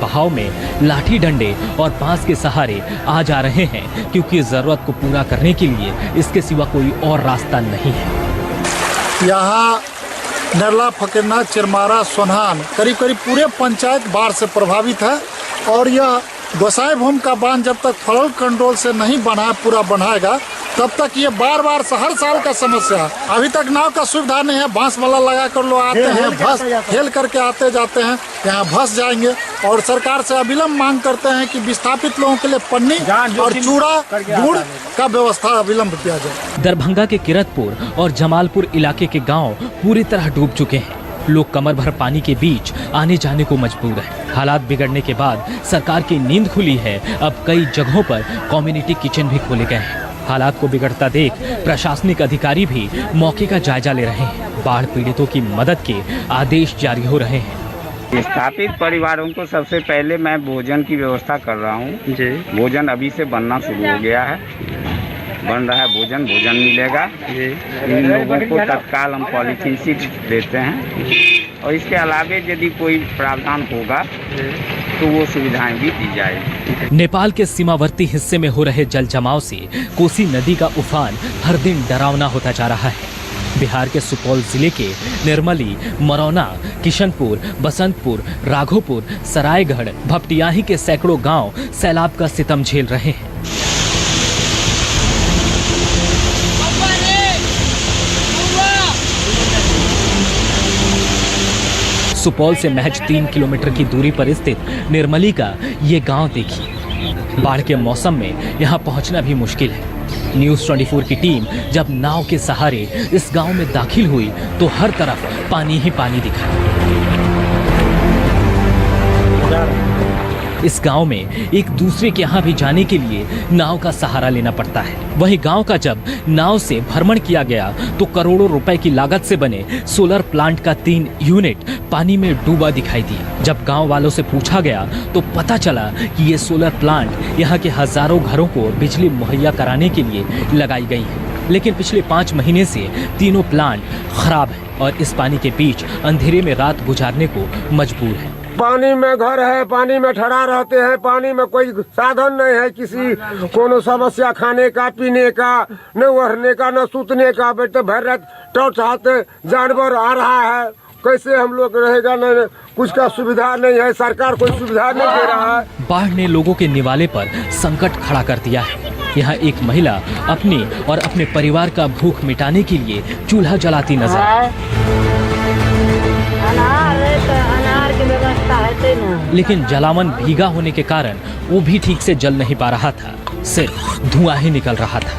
बहाव में लाठी डंडे और बांस के सहारे आ जा रहे हैं, क्योंकि जरूरत को पूरा करने के लिए इसके सिवा कोई और रास्ता नहीं है। यहाँ नरला, फकीरना, चिरमारा, सोनहान करीब करीब पूरे पंचायत बाढ़ से प्रभावित है। और यह गोसाई भूमि का बांध जब तक फ्लड कंट्रोल से नहीं पूरा बनाएगा तब तक ये बार बार हर साल का समस्या है। अभी तक नाव का सुविधा नहीं है, बांस वाला लगा कर लोग आते हैं, फंस खेल करके आते जाते हैं, यहाँ फंस जाएंगे। और सरकार से अविलंब मांग करते हैं कि विस्थापित लोगों के लिए पन्नी और चूड़ा गुड़ का व्यवस्था अविलंब किया जाए। दरभंगा के किरतपुर और जमालपुर इलाके के गाँव पूरी तरह डूब चुके हैं। लोग कमर भर पानी के बीच आने जाने को मजबूर हैं। हालात बिगड़ने के बाद सरकार की नींद खुली है। अब कई जगहों पर कम्युनिटी किचन भी खोले गए हैं। हालात को बिगड़ता देख प्रशासनिक अधिकारी भी मौके का जायजा ले रहे हैं। बाढ़ पीड़ितों की मदद के आदेश जारी हो रहे हैं। विस्थापित परिवारों को सबसे पहले मैं भोजन की व्यवस्था कर रहा हूँ जी। भोजन अभी से बनना शुरू हो गया है, बन रहा है भोजन मिलेगा। इन लोगों को तत्काल हम पॉलीथीन शीट देते हैं और इसके अलावा यदि कोई प्रावधान होगा तो वो सुविधाएं भी दी जाएगी। नेपाल के सीमावर्ती हिस्से में हो रहे जल जमाव से कोसी नदी का उफान हर दिन डरावना होता जा रहा है। बिहार के सुपौल जिले के निर्मली, मरौना, किशनपुर, बसंतपुर, राघोपुर, सरायगढ़, भपटियाही के सैकड़ों गांव सैलाब का सितम झेल रहे हैं। सुपौल से महज 3 किलोमीटर की दूरी पर स्थित निर्मली का ये गांव देखिए। बाढ़ के मौसम में यहां पहुंचना भी मुश्किल है। न्यूज़ 24 की टीम जब नाव के सहारे इस गांव में दाखिल हुई तो हर तरफ पानी ही पानी दिखा। इस गांव में एक दूसरे के यहाँ भी जाने के लिए नाव का सहारा लेना पड़ता है। वहीं गांव का जब नाव से भ्रमण किया गया तो करोड़ों रुपए की लागत से बने सोलर प्लांट का 3 यूनिट पानी में डूबा दिखाई दिया। जब गांव वालों से पूछा गया तो पता चला कि ये सोलर प्लांट यहाँ के हजारों घरों को बिजली मुहैया कराने के लिए लगाई गई है। लेकिन पिछले 5 महीने से तीनों प्लांट खराब हैं और इस पानी के बीच अंधेरे में रात गुजारने को मजबूर है। पानी में घर है, पानी में ठहरा रहते हैं, पानी में कोई साधन नहीं है, किसी कोनो समस्या खाने का, पीने का, न ओढ़ने का, न सूतने का। बैठे भर रात टॉर्च हाथ जानवर आ रहा है, कैसे हम लोग रहेगा? न कुछ का सुविधा नहीं है, सरकार कोई सुविधा नहीं दे रहा है। बाढ़ ने लोगों के निवाले पर संकट खड़ा कर दिया है। यहाँ एक महिला अपनी और अपने परिवार का भूख मिटाने के लिए चूल्हा जलाती नजर आई। लेकिन जलावन भीगा होने के कारण वो भी ठीक से जल नहीं पा रहा था, सिर्फ धुआं ही निकल रहा था।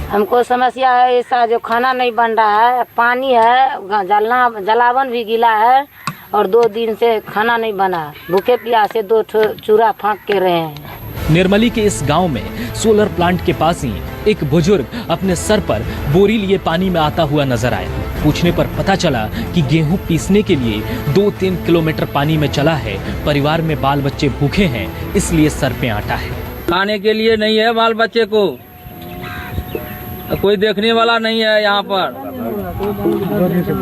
हमको समस्या है ऐसा, जो खाना नहीं बन रहा है, पानी है, जलावन भी गीला है और 2 दिन से खाना नहीं बना। भूखे प्यासे 2 चूरा फाँक के रहे हैं। निर्मली के इस गांव में सोलर प्लांट के पास ही एक बुजुर्ग अपने सर पर बोरी लिए पानी में आता हुआ नजर आया। पूछने पर पता चला कि गेहूं पीसने के लिए 2-3 किलोमीटर पानी में चला है। परिवार में बाल बच्चे भूखे हैं, इसलिए सर पे आटा है। खाने के लिए नहीं है, बाल बच्चे को कोई देखने वाला नहीं है। यहाँ पर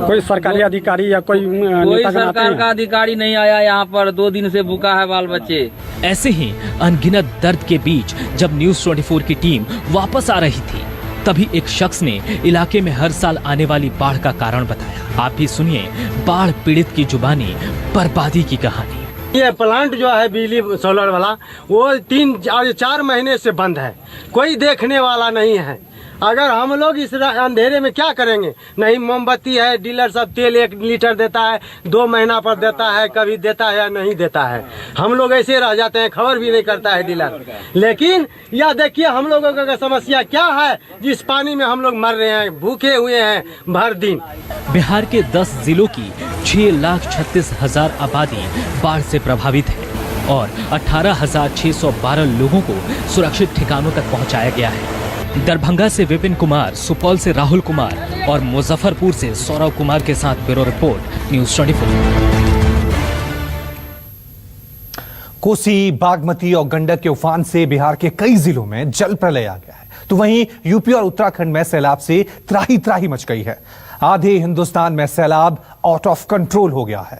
कोई सरकारी अधिकारी या कोई सरकार का अधिकारी नहीं आया। यहाँ पर 2 दिन से भूखा है बाल बच्चे। ऐसे ही अनगिनत दर्द के बीच जब न्यूज़ 24 की टीम वापस आ रही थी, तभी एक शख्स ने इलाके में हर साल आने वाली बाढ़ का कारण बताया। आप भी सुनिए बाढ़ पीड़ित की जुबानी बर्बादी की कहानी। ये प्लांट जो है बिजली सोलर वाला, वो 3-4 महीने से बंद है, कोई देखने वाला नहीं है। अगर हम लोग इस अंधेरे में क्या करेंगे? नहीं मोमबत्ती है, डीलर सब तेल 1 लीटर देता है, 2 महीना पर देता है, कभी देता है या नहीं देता है। हम लोग ऐसे रह जाते हैं, खबर भी नहीं करता है डीलर। लेकिन यह देखिए हम लोगों का समस्या क्या है, जिस पानी में हम लोग मर रहे हैं, भूखे हुए हैं भर दिन। बिहार के 10 जिलों की 6,36,000 आबादी बाढ़ से प्रभावित है और 18,612 लोगों को सुरक्षित ठिकानों तक पहुंचाया गया है। दरभंगा से विपिन कुमार, सुपौल से राहुल कुमार और मुजफ्फरपुर से सौरव कुमार के साथ bureau report, news 24। Kosi, Bagmati और गंडक के उफान से बिहार के कई जिलों में जल प्रलय आ गया है, तो वहीं यूपी और उत्तराखंड में सैलाब से त्राही त्राही मच गई है। आधे हिंदुस्तान में सैलाब आउट ऑफ कंट्रोल हो गया है।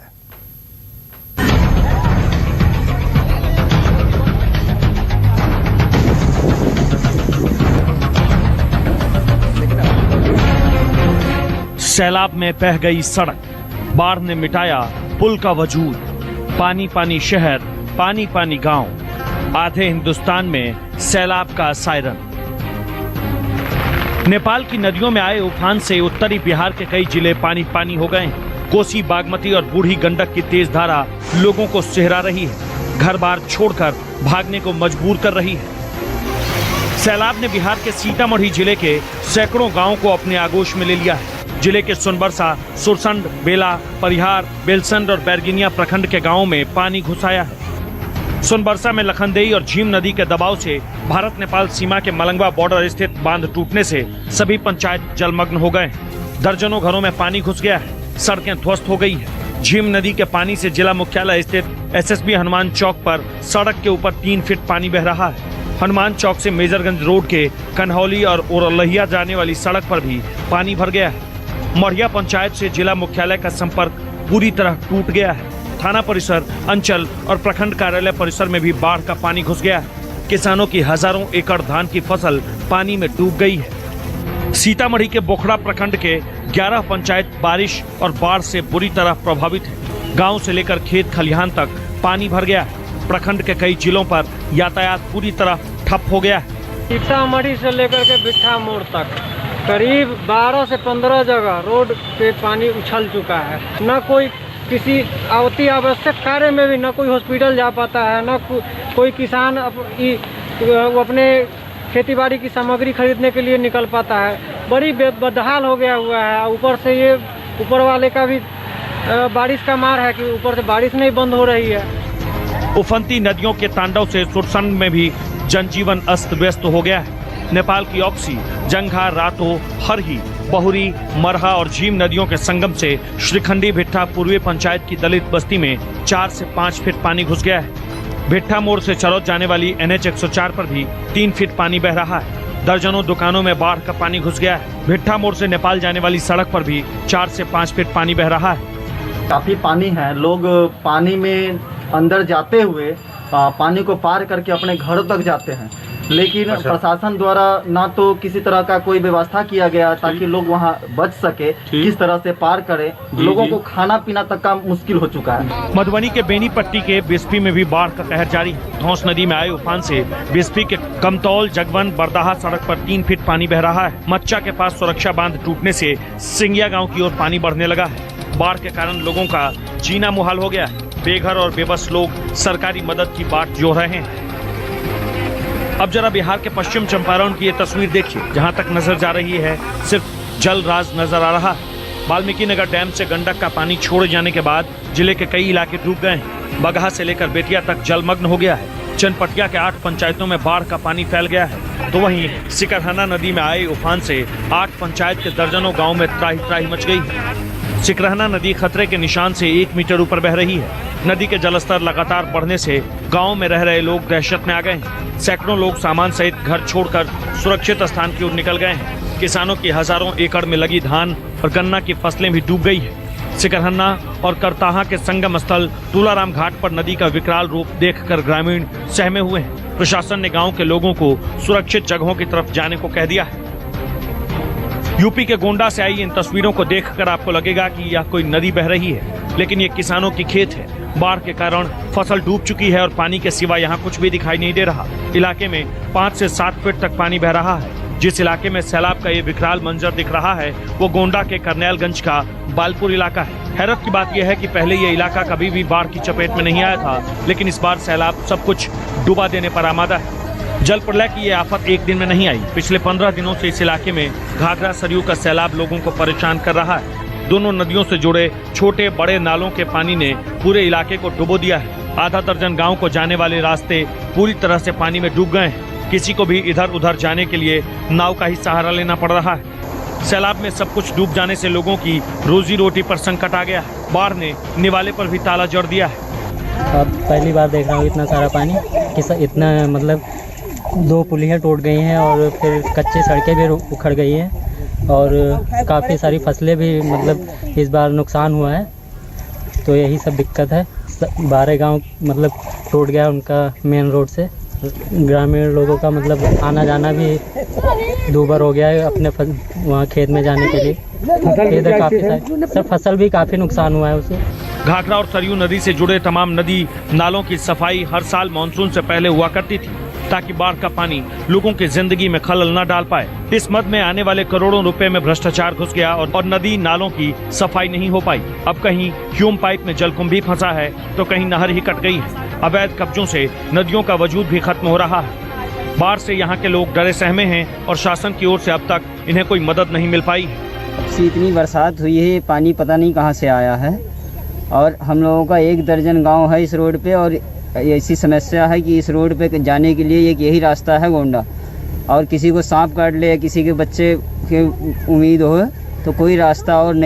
सैलाब में बह गई सड़क, बाढ़ ने मिटाया पुल का वजूद, पानी पानी शहर, पानी पानी गांव, आधे हिंदुस्तान में सैलाब का सायरन। नेपाल की नदियों में आए उफान से उत्तरी बिहार के कई जिले पानी पानी हो गए हैं। कोसी, बागमती और बूढ़ी गंडक की तेज धारा लोगों को सिहरा रही है, घर बार छोड़कर भागने को मजबूर कर रही है। सैलाब ने बिहार के सीतामढ़ी जिले के सैकड़ों गांवों को अपने आगोश में ले लिया है। जिले के सोनबरसा, सुरसंड, बेला, परिहार, बेलसंड और बैरगिनिया प्रखंड के गांवों में पानी घुस आया है। सोनबरसा में लखनदेई और झीम नदी के दबाव से भारत नेपाल सीमा के मलंगवा बॉर्डर स्थित बांध टूटने से सभी पंचायत जलमग्न हो गए हैं। दर्जनों घरों में पानी घुस गया है, सड़कें ध्वस्त हो गई है। झीम नदी के पानी से जिला मुख्यालय स्थित एसएसबी हनुमान चौक पर सड़क के ऊपर 3 फीट पानी बह रहा है। हनुमान चौक से मेजरगंज रोड के कन्हौली और ओरलहिया जाने वाली सड़क पर भी पानी भर गया है। मढ़िया पंचायत से जिला मुख्यालय का संपर्क पूरी तरह टूट गया है। थाना परिसर, अंचल और प्रखंड कार्यालय परिसर में भी बाढ़ का पानी घुस गया है। किसानों की हजारों एकड़ धान की फसल पानी में डूब गई है। सीतामढ़ी के बोखड़ा प्रखंड के 11 पंचायत बारिश और बाढ़ से बुरी तरह प्रभावित है। गांव से लेकर खेत खलिहान तक पानी भर गया है। प्रखंड के कई जिलों पर यातायात पूरी तरह ठप हो गया है। सीतामढ़ी से लेकर के बिट्ठा मोड़ तक करीब 12 से 15 जगह रोड पे पानी उछल चुका है। न कोई किसी अति आवश्यक कार्य में भी न कोई हॉस्पिटल जा पाता है, न कोई किसान अपने खेतीबाड़ी की सामग्री खरीदने के लिए निकल पाता है। बड़ी बदहाल हो गया हुआ है। ऊपर से ये ऊपर वाले का भी बारिश का मार है कि ऊपर से बारिश नहीं बंद हो रही है। उफनती नदियों के तांडव से सुरसंड में भी जनजीवन अस्त व्यस्त हो गया है। नेपाल की ऑक्सी, जंघा, रातो, हरही, बहुरी, मरहा और झीम नदियों के संगम से श्रीखंडी भिट्ठा पूर्वी पंचायत की दलित बस्ती में 4 से 5 फीट पानी घुस गया है। भिट्ठा मोड़ से चरौद जाने वाली NH 104 पर भी 3 फीट पानी बह रहा है। दर्जनों दुकानों में बाढ़ का पानी घुस गया है। भिट्ठा मोड़ से नेपाल जाने वाली सड़क पर भी 4 से 5 फीट पानी बह रहा है। काफी पानी है। लोग पानी में अंदर जाते हुए पानी को पार करके अपने घरों तक जाते हैं, लेकिन प्रशासन द्वारा ना तो किसी तरह का कोई व्यवस्था किया गया ताकि लोग वहां बच सके, किस तरह से पार करें। लोगों को खाना पीना तक का मुश्किल हो चुका है। मधुबनी के बेनीपट्टी के बिस्फी में भी बाढ़ का कहर जारी है। धौंस नदी में आए उफान से बिस्फी के कमतौल, जगवन, बरदाहा सड़क पर 3 फीट पानी बह रहा है। मच्चा के पास सुरक्षा बांध टूटने से सिंगिया गाँव की ओर पानी बढ़ने लगा है। बाढ़ के कारण लोगों का जीना मुहाल हो गया है। बेघर और बेबस लोग सरकारी मदद की बाट जोड़ रहे हैं। अब जरा बिहार के पश्चिम चंपारण की ये तस्वीर देखिए। जहां तक नजर जा रही है सिर्फ जल राज नजर आ रहा है। वाल्मीकि नगर डैम से गंडक का पानी छोड़े जाने के बाद जिले के कई इलाके डूब गए हैं। बगहा से लेकर बेतिया तक जलमग्न हो गया है। चनपटिया के 8 पंचायतों में बाढ़ का पानी फैल गया है। तो वहीं सिकरहना नदी में आए उफान से 8 पंचायत के दर्जनों गाँव में त्राही त्राही मच गई है। सिकरहना नदी खतरे के निशान से 1 मीटर ऊपर बह रही है। नदी के जलस्तर लगातार बढ़ने से गांव में रह रहे लोग दहशत में आ गए हैं। सैकड़ों लोग सामान सहित घर छोड़कर सुरक्षित स्थान की ओर निकल गए हैं। किसानों की हजारों एकड़ में लगी धान और गन्ना की फसलें भी डूब गई है। सिकरहना और करताहा के संगम स्थल तुलाराम घाट पर नदी का विकराल रूप देखकर ग्रामीण सहमे हुए हैं। प्रशासन ने गाँव के लोगों को सुरक्षित जगहों की तरफ जाने को कह दिया है। यूपी के गोंडा से आई इन तस्वीरों को देखकर आपको लगेगा कि यह कोई नदी बह रही है, लेकिन ये किसानों की खेत है। बाढ़ के कारण फसल डूब चुकी है और पानी के सिवा यहाँ कुछ भी दिखाई नहीं दे रहा। इलाके में 5 से 7 फीट तक पानी बह रहा है। जिस इलाके में सैलाब का ये विकराल मंजर दिख रहा है वो गोंडा के करनैलगंज का बालपुर इलाका है। हैरत की बात यह है कि पहले ये इलाका कभी भी बाढ़ की चपेट में नहीं आया था, लेकिन इस बार सैलाब सब कुछ डुबा देने पर आमादा है। जल प्रलय की ये आफत एक दिन में नहीं आई। पिछले 15 दिनों से इस इलाके में घाघरा सरयू का सैलाब लोगों को परेशान कर रहा है। दोनों नदियों से जुड़े छोटे बड़े नालों के पानी ने पूरे इलाके को डुबो दिया है। आधा दर्जन गांव को जाने वाले रास्ते पूरी तरह से पानी में डूब गए हैं। किसी को भी इधर उधर जाने के लिए नाव का ही सहारा लेना पड़ रहा है। सैलाब में सब कुछ डूब जाने से लोगों की रोजी रोटी पर संकट आ गया है। बाढ़ ने निवाले पर भी ताला जड़ दिया है। अब पहली बार देख रहा हूँ इतना सारा पानी, इतना मतलब 2 पुलियाँ टूट गई हैं और फिर कच्ची सड़कें भी उखड़ गई हैं और काफ़ी सारी फसलें भी मतलब इस बार नुकसान हुआ है। तो यही सब दिक्कत है। 12 गांव मतलब टूट गया उनका मेन रोड से। ग्रामीण लोगों का मतलब आना जाना भी दूभर हो गया है अपने वहाँ खेत में जाने के लिए। इधर काफ़ी सारी सर फसल भी काफ़ी नुकसान हुआ है उसे। घाघरा और सरयू नदी से जुड़े तमाम नदी नालों की सफाई हर साल मानसून से पहले हुआ करती थी ताकि बाढ़ का पानी लोगों की जिंदगी में खलल न डाल पाए। इस मद में आने वाले करोड़ों रुपए में भ्रष्टाचार घुस गया और नदी नालों की सफाई नहीं हो पाई। अब कहीं ह्यूम पाइप में जलकुंभ भी फंसा है तो कहीं नहर ही कट गई है। अवैध कब्जों से नदियों का वजूद भी खत्म हो रहा है। बाढ़ से यहाँ के लोग डरे सहमे हैं और शासन की ओर से अब तक इन्हें कोई मदद नहीं मिल पाई। इतनी बरसात हुई है, पानी पता नहीं कहाँ से आया है और हम लोगों का 1 दर्जन गांव है इस रोड पे और ऐसी समस्या है कि इस रोड पे जाने के लिए एक यही रास्ता है गोंडा, और किसी को सांप काट ले या किसी के बच्चे की उम्मीद हो तो कोई रास्ता और नहीं।